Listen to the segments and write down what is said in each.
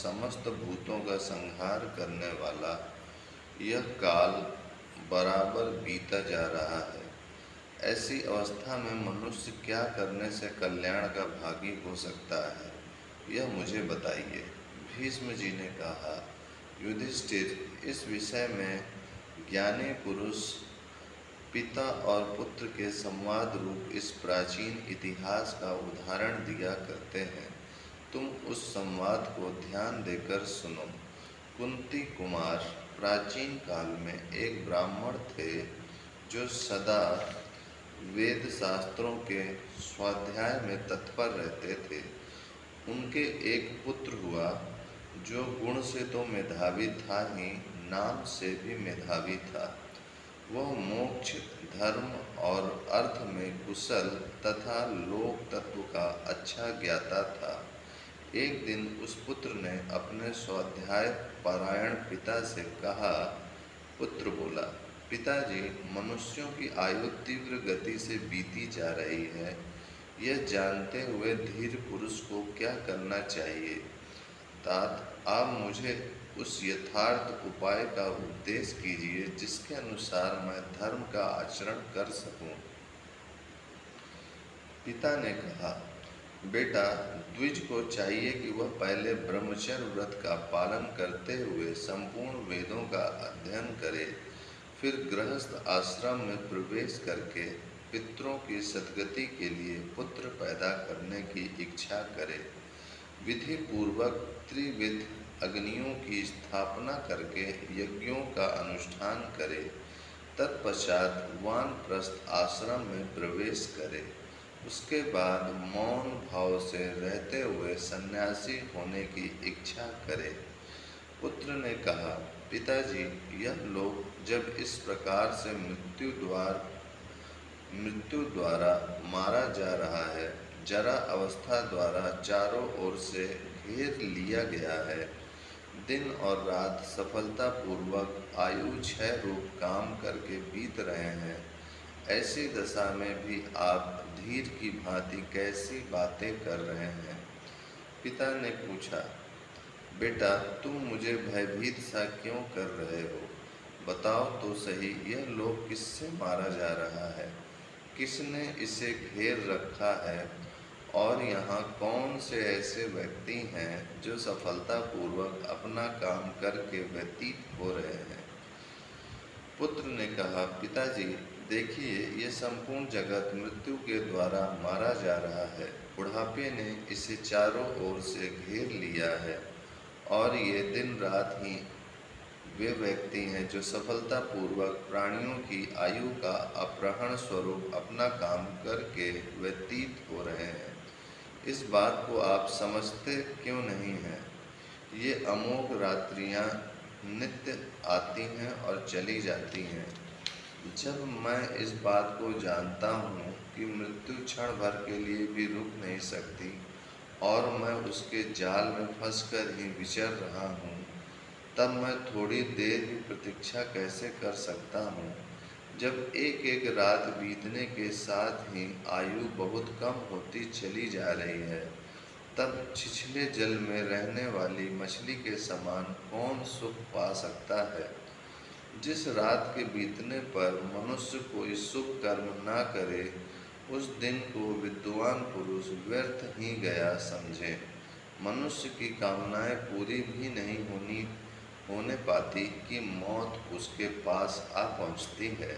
समस्त भूतों का संहार करने वाला यह काल बराबर बीता जा रहा है। ऐसी अवस्था में मनुष्य क्या करने से कल्याण का भागी हो सकता है, यह मुझे बताइए। भीष्म जी ने कहा, युधिष्ठिर, इस विषय में ज्ञानी पुरुष पिता और पुत्र के संवाद रूप इस प्राचीन इतिहास का उदाहरण दिया करते हैं। तुम उस संवाद को ध्यान देकर सुनो। कुंती कुमार, प्राचीन काल में एक ब्राह्मण थे जो सदा वेद शास्त्रों के स्वाध्याय में तत्पर रहते थे। उनके एक पुत्र हुआ जो गुण से तो मेधावी था ही, नाम से भी मेधावी था। वह मोक्ष, धर्म और अर्थ में कुशल तथा लोक तत्व का अच्छा ज्ञाता था। एक दिन उस पुत्र ने अपने स्वाध्याय परायण पिता से कहा। पुत्र बोला, पिताजी, मनुष्यों की आयु तीव्र गति से बीती जा रही है। यह जानते हुए धीर पुरुष को क्या करना चाहिए? तात, आप मुझे उस यथार्थ उपाय का उपदेश कीजिए जिसके अनुसार मैं धर्म का आचरण कर सकूं। पिता ने कहा, बेटा, द्विज को चाहिए कि वह पहले ब्रह्मचर्य व्रत का पालन करते हुए संपूर्ण वेदों का अध्ययन करे, फिर गृहस्थ आश्रम में प्रवेश करके पितरों की सद्गति के लिए पुत्र पैदा करने की इच्छा करे, विधि पूर्वक त्रिविध अग्नियों की स्थापना करके यज्ञों का अनुष्ठान करे, तत्पश्चात वानप्रस्थ आश्रम में प्रवेश करे, उसके बाद मौन भाव से रहते हुए सन्यासी होने की इच्छा करे। पुत्र ने कहा, पिताजी, यह लोक जब इस प्रकार से मृत्यु द्वारा मारा जा रहा है, जरा अवस्था द्वारा चारों ओर से घेर लिया गया है, दिन और रात सफलता पूर्वक आयु क्षय रूप काम करके बीत रहे हैं, ऐसी दशा में भी आप धीर की भांति कैसी बातें कर रहे हैं? पिता ने पूछा, बेटा, तुम मुझे भयभीत सा क्यों कर रहे हो? बताओ तो सही, यह लोक किससे मारा जा रहा है? किसने इसे घेर रखा है? और यहाँ कौन से ऐसे व्यक्ति हैं जो सफलतापूर्वक अपना काम करके व्यतीत हो रहे हैं? पुत्र ने कहा, पिताजी, देखिए, ये संपूर्ण जगत मृत्यु के द्वारा मारा जा रहा है। बुढ़ापे ने इसे चारों ओर से घेर लिया है और ये दिन रात ही वे व्यक्ति हैं जो सफलतापूर्वक प्राणियों की आयु का अपहरण स्वरूप अपना काम करके व्यतीत हो रहे हैं। इस बात को आप समझते क्यों नहीं हैं? ये अमोघ रात्रियां नित्य आती हैं और चली जाती हैं। जब मैं इस बात को जानता हूँ कि मृत्यु क्षण भर के लिए भी रुक नहीं सकती और मैं उसके जाल में फंसकर ही विचर रहा हूँ, तब मैं थोड़ी देर भी प्रतीक्षा कैसे कर सकता हूँ? जब एक एक रात बीतने के साथ ही आयु बहुत कम होती चली जा रही है, तब छिछले जल में रहने वाली मछली के समान कौन सुख पा सकता है? जिस रात के बीतने पर मनुष्य कोई शुभ कर्म ना करे, उस दिन को विद्वान पुरुष व्यर्थ ही गया समझे। मनुष्य की कामनाएं पूरी भी नहीं होने पाती कि मौत उसके पास आ पहुंचती है।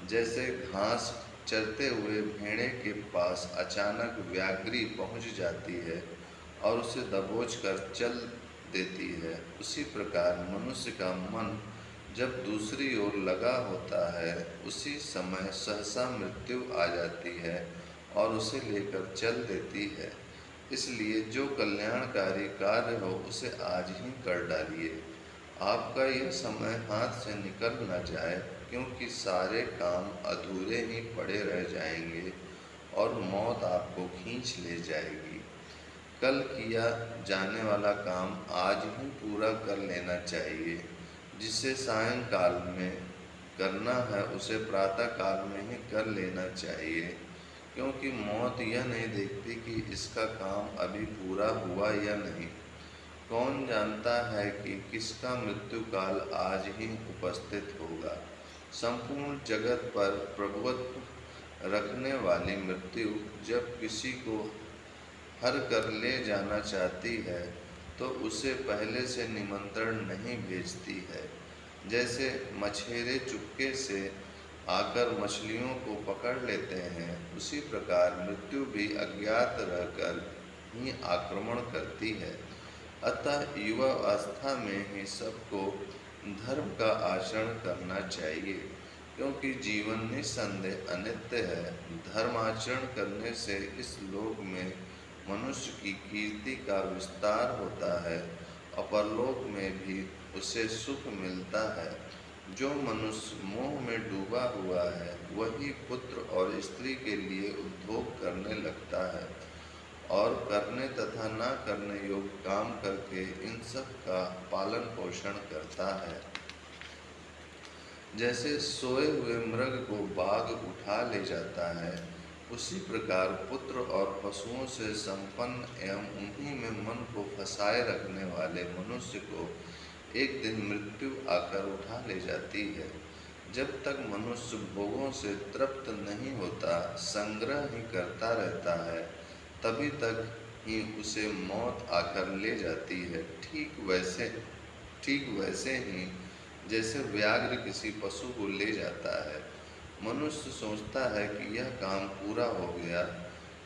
जैसे घास चरते हुए भेड़े के पास अचानक व्याघ्री पहुंच जाती है और उसे दबोच कर चल देती है, उसी प्रकार मनुष्य का मन जब दूसरी ओर लगा होता है, उसी समय सहसा मृत्यु आ जाती है और उसे लेकर चल देती है। इसलिए जो कल्याणकारी कार्य हो उसे आज ही कर डालिए। आपका यह समय हाथ से निकल न जाए, क्योंकि सारे काम अधूरे ही पड़े रह जाएंगे और मौत आपको खींच ले जाएगी। कल किया जाने वाला काम आज ही पूरा कर लेना चाहिए। जिसे सायंकाल में करना है उसे प्रातः काल में ही कर लेना चाहिए, क्योंकि मौत यह नहीं देखती कि इसका काम अभी पूरा हुआ या नहीं। कौन जानता है कि किसका मृत्यु काल आज ही उपस्थित होगा। संपूर्ण जगत पर प्रभुत्व रखने वाली मृत्यु जब किसी को हर कर ले जाना चाहती है तो उसे पहले से निमंत्रण नहीं भेजती है। जैसे मछेरे चुपके से आकर मछलियों को पकड़ लेते हैं, उसी प्रकार मृत्यु भी अज्ञात रहकर ही आक्रमण करती है। अतः युवावस्था में ही सबको धर्म का आचरण करना चाहिए, क्योंकि जीवन निस्संदेह अनित्य है। धर्माचरण करने से इस लोक में मनुष्य की कीर्ति का विस्तार होता है, अपरलोक में भी उसे सुख मिलता है। जो मनुष्य मोह में डूबा हुआ है वही पुत्र और स्त्री के लिए उद्योग करने लगता है और करने तथा न करने योग्य काम करके इन सब का पालन पोषण करता है। जैसे सोए हुए मृग को बाघ उठा ले जाता है, उसी प्रकार पुत्र और पशुओं से संपन्न एवं उन्हीं में मन को फंसाए रखने वाले मनुष्य को एक दिन मृत्यु आकर उठा ले जाती है। जब तक मनुष्य भोगों से तृप्त नहीं होता, संग्रह ही करता रहता है, तभी तक ही उसे मौत आकर ले जाती है। ठीक वैसे ही जैसे व्याघ्र किसी पशु को ले जाता है। मनुष्य सोचता है कि यह काम पूरा हो गया,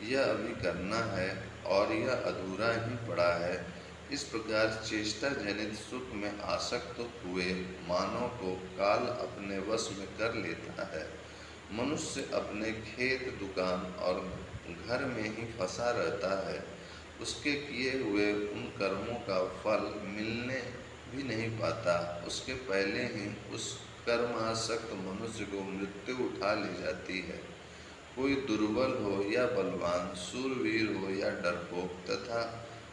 यह अभी करना है और यह अधूरा ही पड़ा है। इस प्रकार चेष्टा जनित सुख में आसक्त हुए मानव को काल अपने वश में कर लेता है। मनुष्य अपने खेत, दुकान और घर में ही फंसा रहता है। उसके किए हुए उन कर्मों का फल मिलने भी नहीं पाता। उसके पहले ही उस कर्मासक्त मनुष्य को मृत्यु उठा ले जाती है। कोई दुर्बल हो या बलवान, शूरवीर हो या डरपोक तथा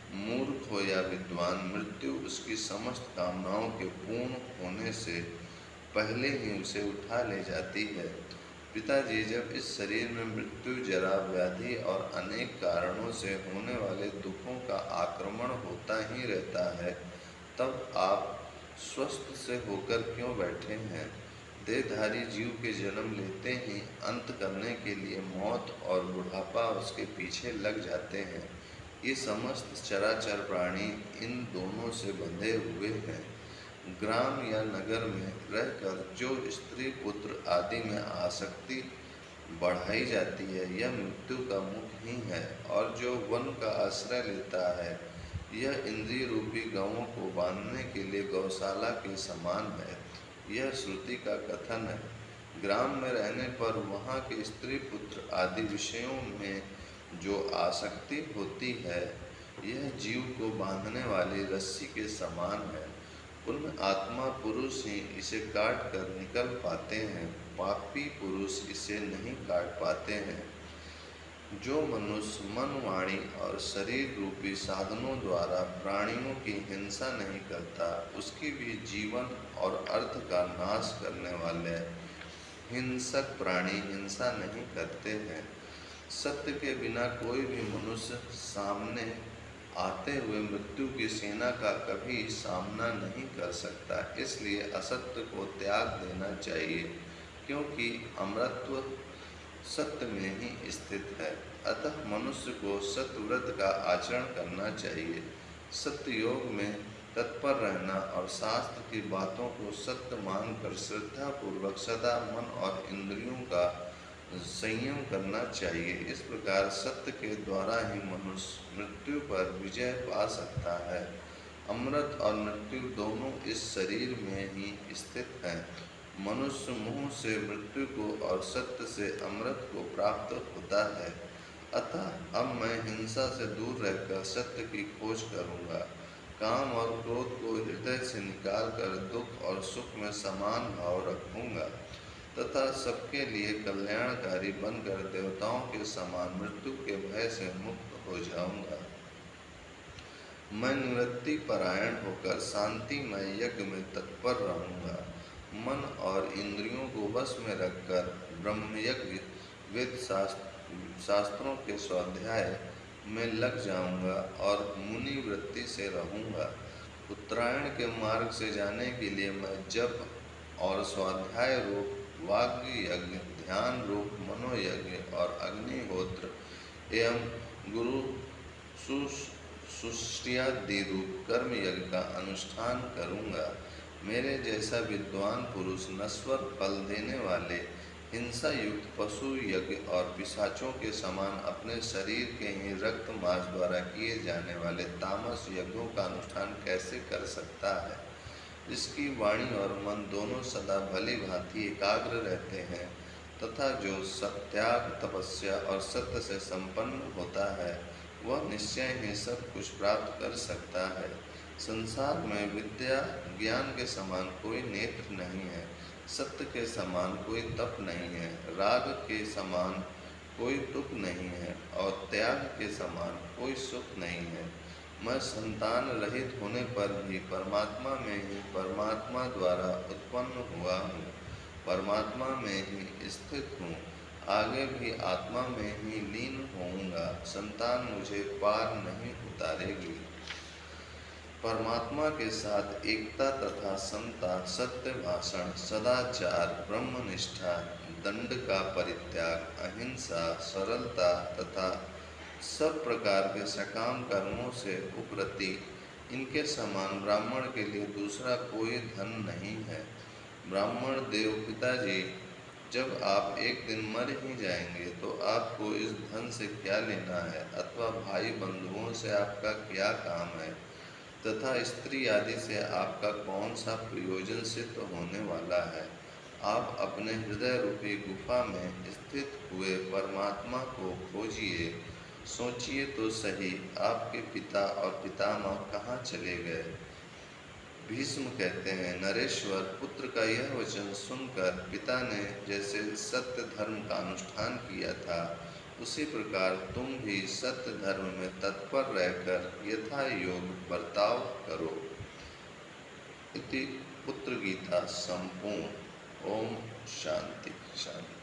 मूर्ख हो या विद्वान, मृत्यु उसकी समस्त कामनाओं के पूर्ण होने से पहले ही उसे उठा ले जाती है। पिताजी, जब इस शरीर में मृत्यु, जरा, व्याधि और अनेक कारणों से होने वाले दुखों का आक्रमण होता ही रहता है, तब आप स्वस्थ से होकर क्यों बैठे हैं। देहधारी जीव के जन्म लेते ही अंत करने के लिए मौत और बुढ़ापा उसके पीछे लग जाते हैं। ये समस्त चराचर प्राणी इन दोनों से बंधे हुए हैं। ग्राम या नगर में रहकर जो स्त्री, पुत्र आदि में आसक्ति बढ़ाई जाती है, यह मृत्यु का मुख ही है। और जो वन का आश्रय लेता है, यह इंद्रिय रूपी गौओं को बांधने के लिए गौशाला के समान है। यह श्रुति का कथन है। ग्राम में रहने पर वहाँ के स्त्री, पुत्र आदि विषयों में जो आसक्ति होती है, यह जीव को बांधने वाली रस्सी के समान है। उन आत्मा पुरुष ही इसे काट कर निकल पाते हैं, पापी पुरुष इसे नहीं काट पाते हैं। जो मनुष्य मन, वाणी और शरीर रूपी साधनों द्वारा प्राणियों की हिंसा नहीं करता, उसकी भी जीवन और अर्थ का नाश करने वाले हिंसक प्राणी हिंसा नहीं करते हैं। सत्य के बिना कोई भी मनुष्य सामने आते हुए मृत्यु की सेना का कभी सामना नहीं कर सकता। इसलिए असत्य को त्याग देना चाहिए, क्योंकि अमरत्व सत्य में ही स्थित है। अतः मनुष्य को सत्यव्रत का आचरण करना चाहिए। सत्य योग में तत्पर रहना और शास्त्र की बातों को सत्य मानकर श्रद्धा पूर्वक सदा मन और इंद्रियों का संयम करना चाहिए। इस प्रकार सत्य के द्वारा ही मनुष्य मृत्यु पर विजय पा सकता है। अमृत और मृत्यु दोनों इस शरीर में ही स्थित हैं। मनुष्य मोह से मृत्यु को और सत्य से अमृत को प्राप्त होता है। अतः अब मैं हिंसा से दूर रहकर सत्य की खोज करूँगा। काम और क्रोध को हृदय से निकालकर दुख और सुख में समान भाव रखूँगा तथा सबके लिए कल्याणकारी बनकर देवताओं के समान मृत्यु के भय से मुक्त हो जाऊंगा। मैं निवृत्ति परायण होकर शांतिमय यज्ञ में तत्पर रहूंगा। मन और इंद्रियों को वश में रखकर ब्रह्मयज्ञ, वेद शास्त्रों के स्वाध्याय, में लग जाऊंगा और मुनि वृत्ति से रहूंगा। उत्तरायण के मार्ग से जाने के लिए मैं जप और स्वाध्याय रूप वाग्य यज्ञ, ध्यान रूप मनोयज्ञ और अग्निहोत्र एवं गुरु सुष्टियादि रूप कर्म यज्ञ का अनुष्ठान करूंगा। मेरे जैसा विद्वान पुरुष नश्वर फल देने वाले हिंसा युक्त पशु यज्ञ और पिशाचों के समान अपने शरीर के ही रक्त मांस द्वारा किए जाने वाले तामस यज्ञों का अनुष्ठान कैसे कर सकता है? जिसकी वाणी और मन दोनों सदा भली भांति एकाग्र रहते हैं तथा जो सत्याग, तपस्या और सत्य से संपन्न होता है, वह निश्चय ही सब कुछ प्राप्त कर सकता है। संसार में विद्या ज्ञान के समान कोई नेत्र नहीं है, सत्य के समान कोई तप नहीं है, राग के समान कोई दुख नहीं है और त्याग के समान कोई सुख नहीं है। मैं संतान रहित होने पर भी परमात्मा में ही परमात्मा द्वारा उत्पन्न हुआ हूँ, परमात्मा में ही स्थित हूँ, आगे भी आत्मा में ही लीन होऊंगा। संतान मुझे पार नहीं उतारेगी। परमात्मा के साथ एकता तथा समता, सत्य भाषण, सदाचार, ब्रह्मनिष्ठा, दंड का परित्याग, अहिंसा, सरलता तथा सब प्रकार के सकाम कर्मों से उपरति, इनके समान ब्राह्मण के लिए दूसरा कोई धन नहीं है। ब्राह्मण देव पिताजी, जब आप एक दिन मर ही जाएंगे तो आपको इस धन से क्या लेना है, अथवा भाई बंधुओं से आपका क्या काम है, तथा स्त्री आदि से आपका कौन सा प्रयोजन सिद्ध होने वाला है। आप अपने हृदय रूपी गुफा में स्थित हुए परमात्मा को खोजिए। सोचिए तो सही, आपके पिता और पितामह कहाँ चले गए? भीष्म कहते हैं, नरेश्वर, पुत्र का यह वचन सुनकर पिता ने जैसे सत्य धर्म का अनुष्ठान किया था, उसी प्रकार तुम भी सत्य धर्म में तत्पर रहकर यथा योग बर्ताव करो। इति पुत्र गीता संपूर्ण। ओम शांति शांति।